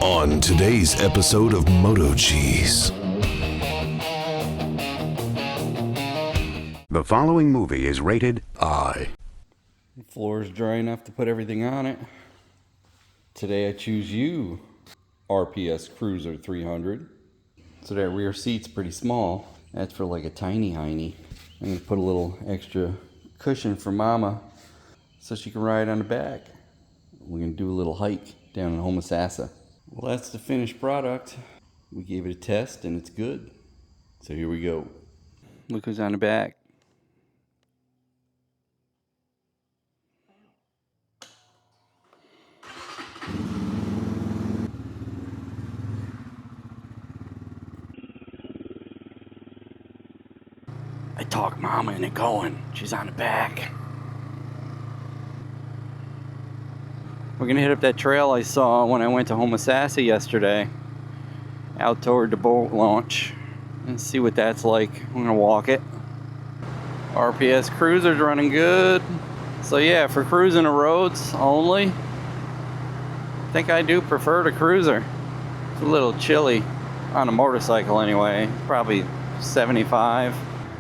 On today's episode of MotoCheez. The following movie is rated I. The floor is dry enough to put everything on it. Today I choose you, RPS Cruiser 300. So that rear seat's pretty small. That's for like a tiny hiney. I'm going to put a little extra cushion for Mama so she can ride on the back. We're going to do a little hike down in Homosassa. Well, that's the finished product. We gave it a test and it's good. So here we go. Look who's on the back. I talked Mama into going. She's on the back. We're gonna hit up that trail I saw when I went to Homosassa yesterday, out toward the boat launch, and see what that's like. I'm gonna walk it. RPS Cruiser's running good. So yeah, for cruising the roads only, I think I do prefer the Cruiser. It's a little chilly on a motorcycle anyway, probably 75.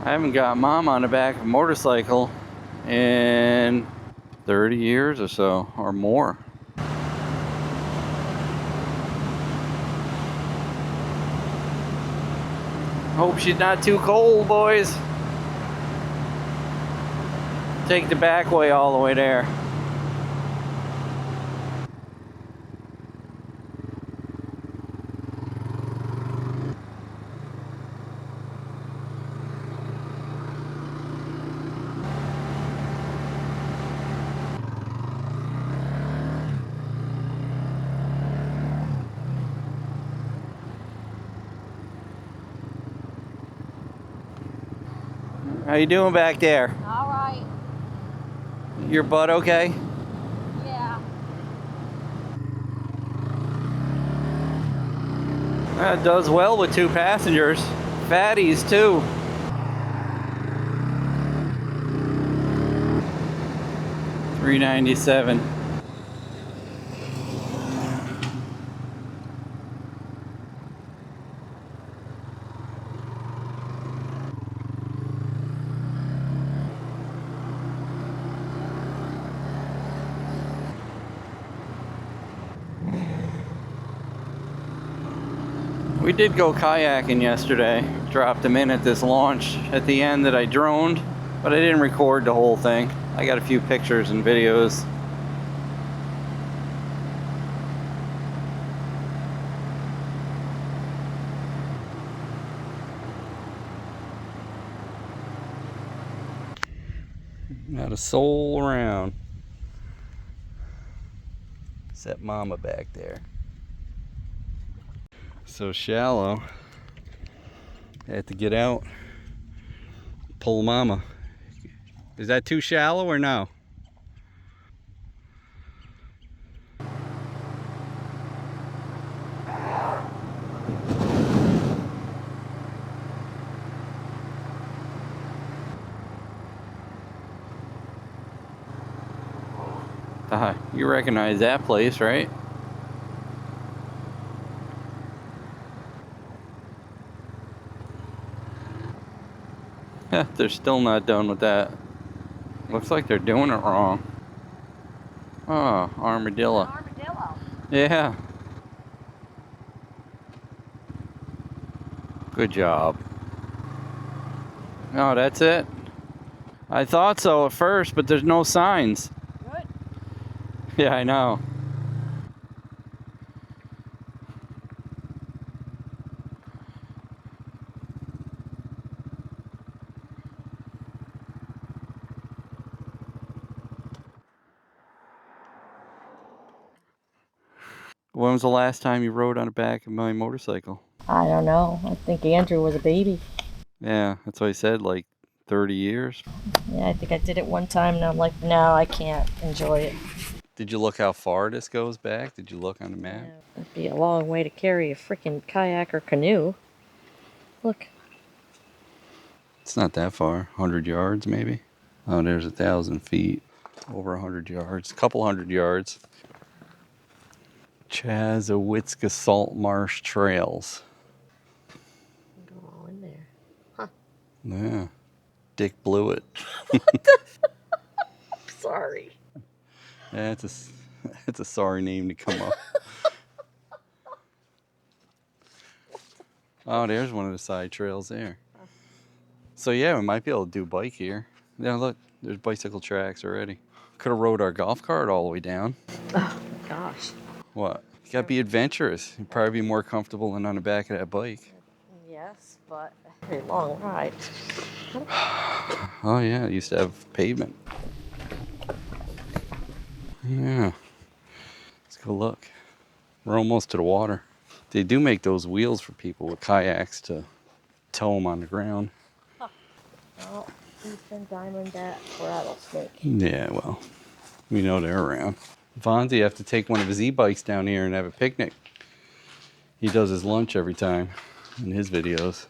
I haven't got Mom on the back of a motorcycle in 30 years or so, or more. Hope she's not too cold, boys. Take the back way all the way there. How you doing back there? All right. Your butt okay? Yeah. That does well with 2 passengers. Fatties too. $397. We did go kayaking yesterday. Dropped them in at this launch at the end that I droned, but I didn't record the whole thing. I got a few pictures and videos. Not a soul around. Except Mama back there. So shallow. I had to get out, pull Mama. Is that too shallow or no? You recognize that place, right? They're still not done with that. Looks like they're doing it wrong. Oh, armadillo. Armadillo. Yeah. Good job. Oh, that's it? I thought so at first, but there's no signs. Good. Yeah, I know. When was the last time you rode on the back of my motorcycle? I don't know. I think Andrew was a baby. Yeah, that's what I said, like 30 years. Yeah, I think I did it one time and I'm like, no, I can't enjoy it. Did you look how far this goes back? Did you look on the map? Yeah, it'd be a long way to carry a freaking kayak or canoe. Look. It's not that far. 100 yards, maybe? Oh, there's 1,000 feet. Over 100 yards. A couple hundred yards. Chazawitzka Salt Marsh Trails. Go all in there. Huh. Yeah. Dick blew it. Sorry. Yeah, it's a sorry name to come up. Oh, there's one of the side trails there. So yeah, we might be able to do bike here. Yeah, look, there's bicycle tracks already. Could have rode our golf cart all the way down. Oh my gosh. What? You gotta be adventurous. You'd probably be more comfortable than on the back of that bike. Yes, but a very long ride. Oh yeah, it used to have pavement. Yeah. Let's go look. We're almost to the water. They do make those wheels for people with kayaks to tow them on the ground. Well, Eastern Diamondback rattlesnake. Yeah, well, we know they're around. Fonzie have to take one of his e-bikes down here and have a picnic. He does his lunch every time in his videos.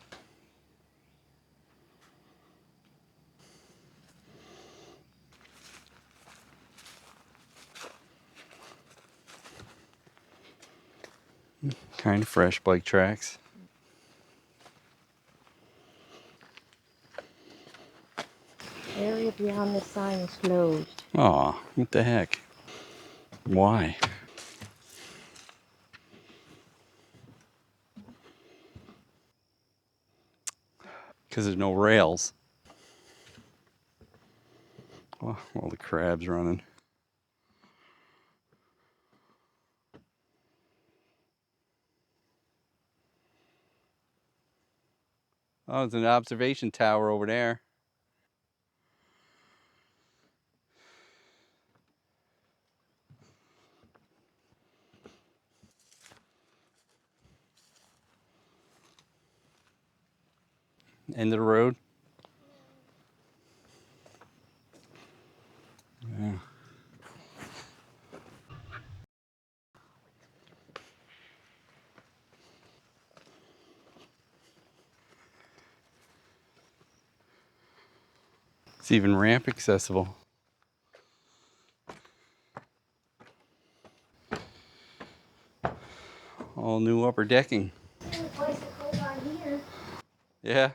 Kind of fresh bike tracks. Area beyond the sign is closed. Aw, what the heck? Why? Because there's no rails. Oh, all the crabs running. Oh, there's an observation tower over there. End of the road. Yeah. It's even ramp accessible. All new upper decking. Bicycles on here. Yeah.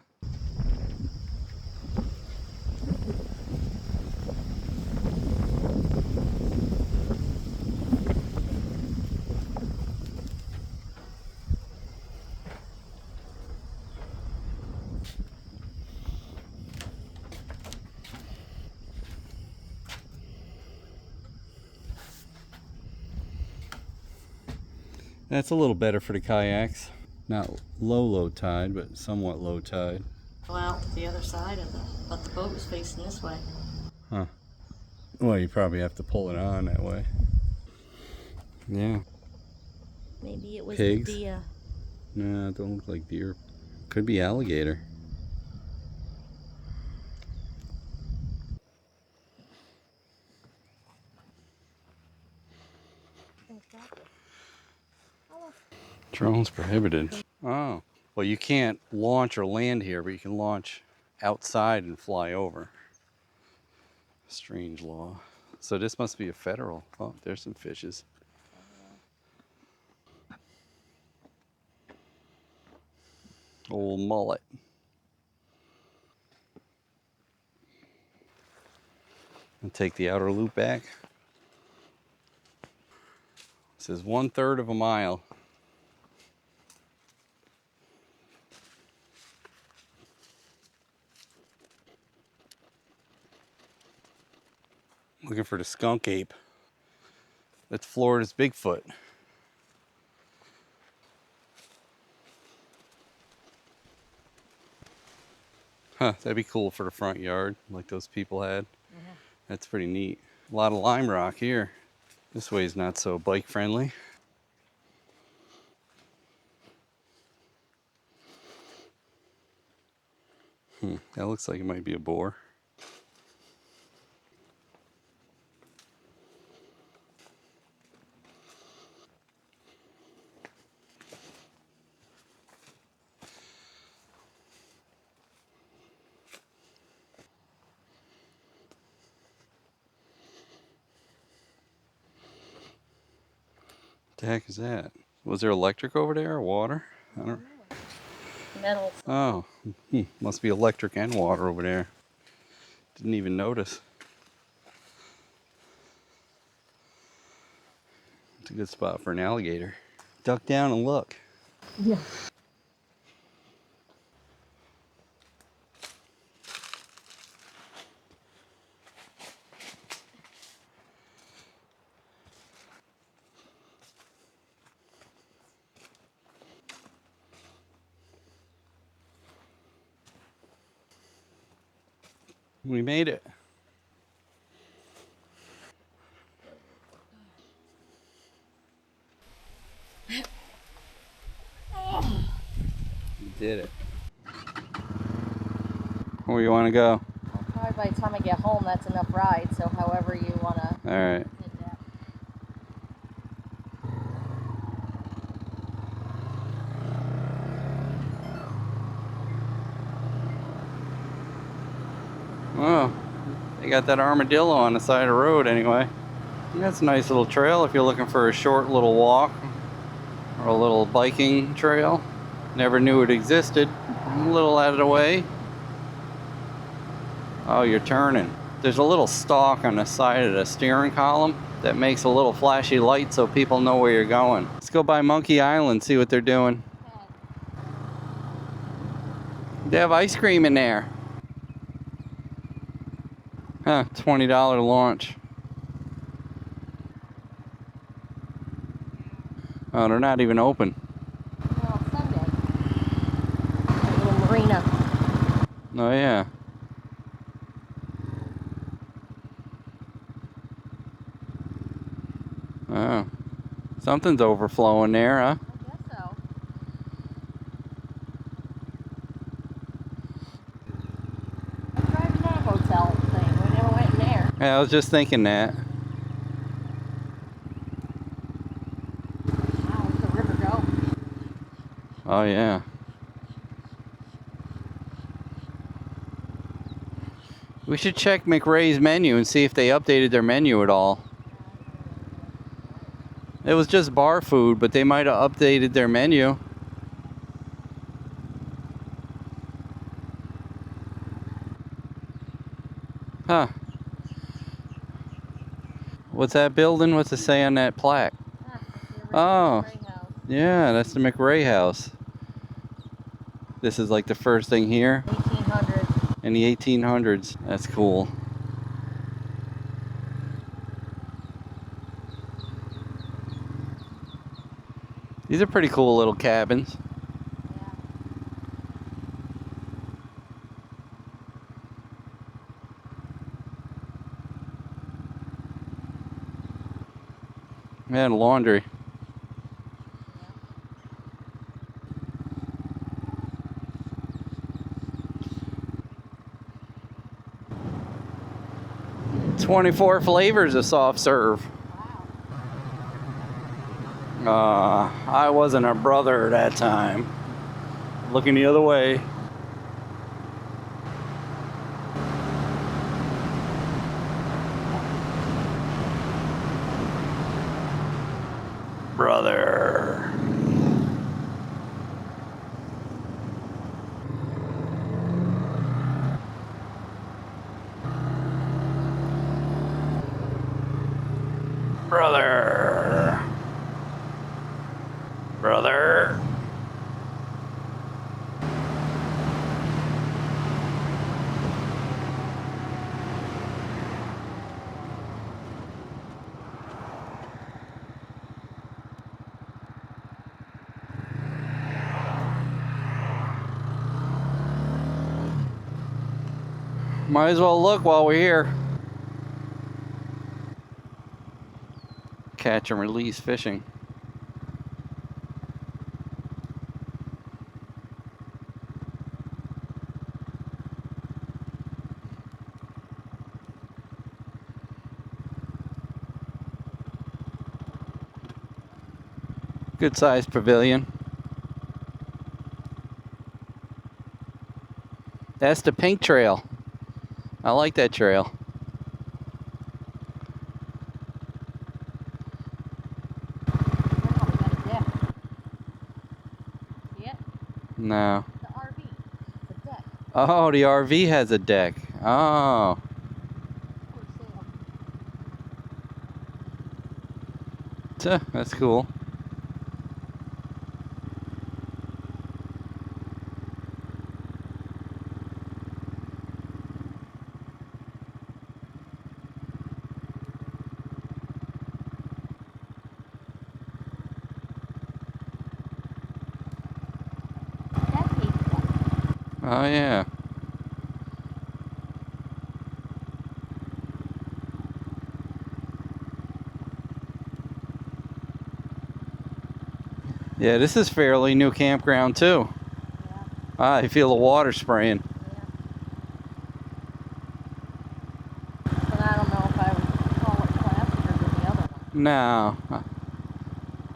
That's a little better for the kayaks. Not low tide, but somewhat low tide. Go out to the other side of but the boat was facing this way. Huh. Well, you probably have to pull it on that way. Yeah. Maybe it was Pigs? the deer. No, it don't look like deer. Could be alligator. Exactly. Drones prohibited. Oh. Well, you can't launch or land here, but you can launch outside and fly over. Strange law. So this must be a federal. Oh, there's some fishes. Old mullet. And take the outer loop back. It says 1/3 of a mile. Looking for the skunk ape. That's Florida's Bigfoot. Huh, that'd be cool for the front yard, like those people had. Yeah. That's pretty neat. A lot of lime rock here. This way's not so bike friendly. That looks like it might be a boar. The heck is that? Was there electric over there or water? I don't. Metal. Oh, must be electric and water over there. Didn't even notice. It's a good spot for an alligator. Duck down and look. Yeah. We made it. We did it. Where you want to go? Probably by the time I get home, that's enough ride. So however you want to. All right. Well, they got that armadillo on the side of the road anyway. That's a nice little trail if you're looking for a short little walk or a little biking trail. Never knew it existed. A little out of the way. Oh, you're turning. There's a little stalk on the side of the steering column that makes a little flashy light so people know where you're going. Let's go by Monkey Island, see what they're doing. They have ice cream in there. Huh, $20 launch. Oh, they're not even open. Well, Sunday. A little marina. Oh, yeah. Oh. Something's overflowing there, huh? I guess so. I'm driving that hotel thing. We never went in there. Yeah, I was just thinking that. How does the river go? Oh, yeah. We should check McRae's menu and see if they updated their menu at all. It was just bar food, but they might have updated their menu. Huh. What's that building? What's it say on that plaque? Oh, yeah, that's the McRae house. This is like the first thing here. 1800s. In the 1800s. That's cool. These are pretty cool little cabins. Yeah, and laundry. Yeah. 24 flavors of soft serve. I wasn't a brother at that time. Looking the other way. Brother. Brother. Brother. Might as well look while we're here. Catch and release fishing. Good sized pavilion. That's the pink trail. I like that trail. No. The RV. The deck. Oh, the RV has a deck. Oh. For sale. That's cool. Oh, yeah. Yeah, this is fairly new campground too. Yeah. Ah, I feel the water spraying. Yeah. But I don't know if I would call it classier than the other one. No,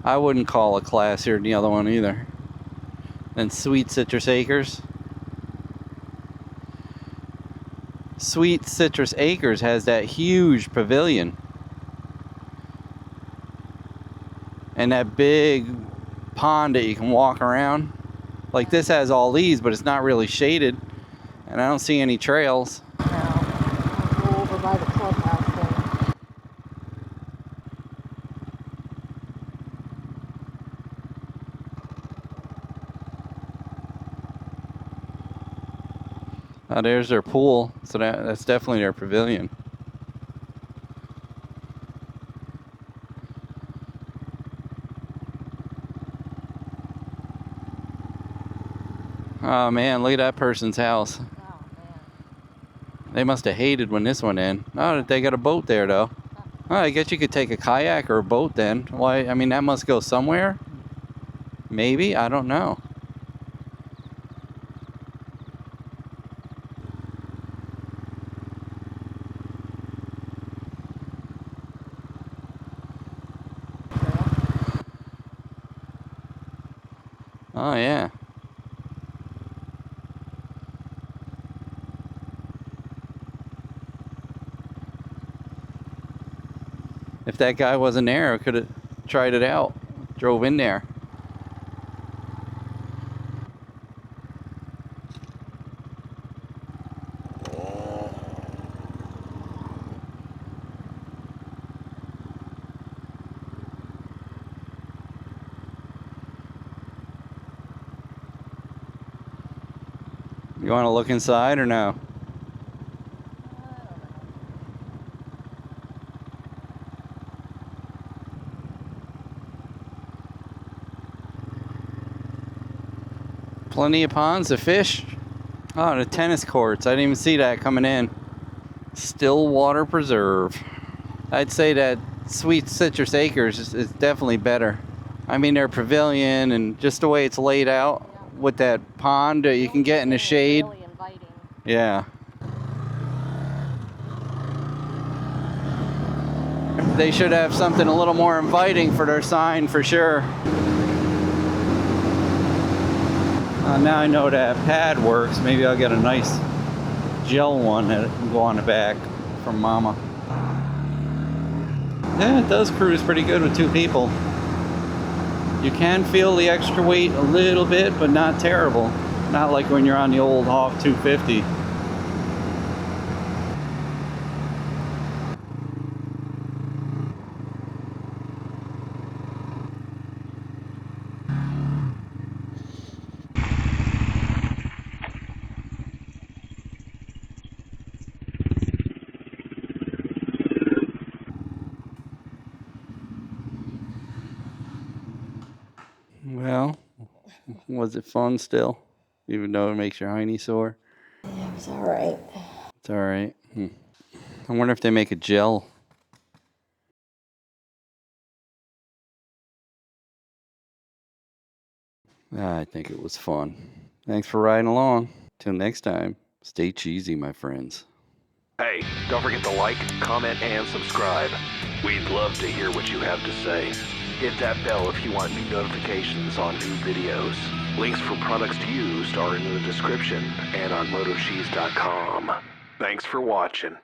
I wouldn't call it classier than the other one either. And Sweet Citrus Acres. Sweet Citrus Acres has that huge pavilion. And that big pond that you can walk around. Like this has all these, but it's not really shaded. And I don't see any trails. No. I'll go over by the clubhouse there. Oh, there's their pool. So that's definitely their pavilion. Oh man, look at that person's house. Oh, man. They must have hated when this went in. Oh, they got a boat there though. Oh, I guess you could take a kayak or a boat then. Why? I mean, that must go somewhere. Maybe, I don't know. Oh yeah. If that guy wasn't there, I could have tried it out. Drove in there. You want to look inside or no? Plenty of ponds to fish. Oh, the tennis courts. I didn't even see that coming in. Stillwater Preserve. I'd say that Sweet Citrus Acres is definitely better. I mean, their pavilion and just the way it's laid out with that pond that you can get in the shade. Really inviting. Yeah. They should have something a little more inviting for their sign for sure. Now I know that pad works. Maybe I'll get a nice gel one that can go on the back from MOMMA. Yeah, it does cruise pretty good with two people. You can feel the extra weight a little bit, but not terrible. Not like when you're on the old Hawk 250. Well, was it fun still? Even though it makes your hiney sore? Yeah, it was alright. It's alright. I wonder if they make a gel. I think it was fun. Thanks for riding along. Till next time, stay cheesy, my friends. Hey, don't forget to like, comment, and subscribe. We'd love to hear what you have to say. Hit that bell if you want new notifications on new videos. Links for products used are in the description and on MotoCheez.com. Thanks for watching.